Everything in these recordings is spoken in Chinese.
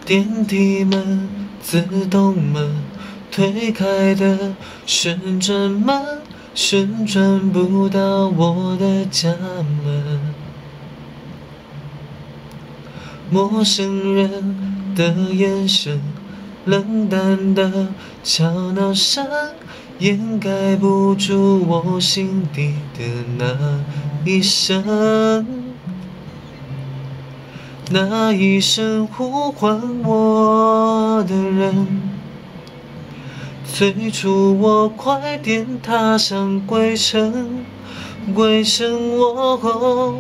电梯门、自动门，推开的旋转门，旋转不到我的家门。陌生人的眼神，冷淡的吵闹声，掩盖不住我心底的那一声。那一声呼唤我的人，催促我快点踏上归程，归程我。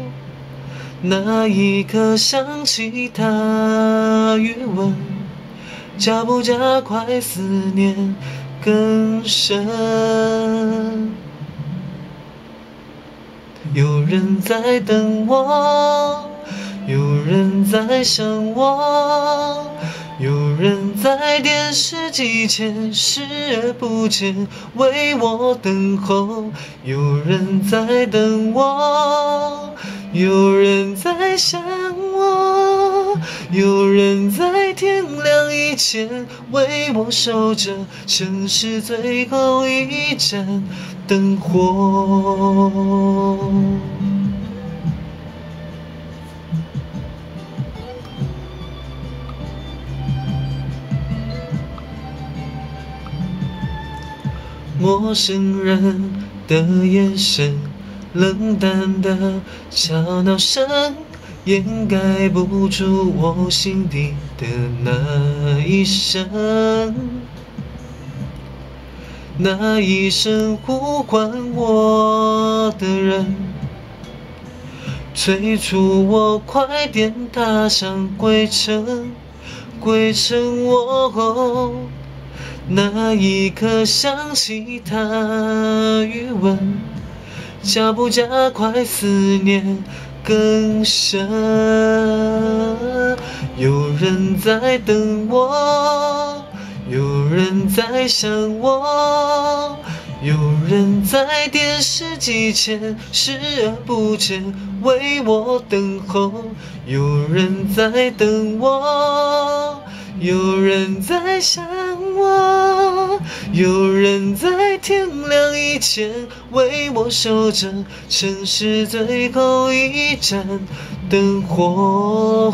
那一刻想起他余温，加不加快思念更深。有人在等我，有人在想我，有人在电视机前视而不见，为我等候。有人在等我，有人在想我，有人在天亮以前为我守着城市最后一盏灯火。陌生人的眼神，冷淡的吵闹声，掩盖不住我心底的那一声。那一声呼唤我的人，催促我快点踏上归程，归程我。那一刻想起他余温，加不加快思念更深。有人在等我，有人在想我，有人在电视机前视而不见为我等候。有人在等我，有人在想我，有人在天亮以前为我守着城市最后一盏灯火。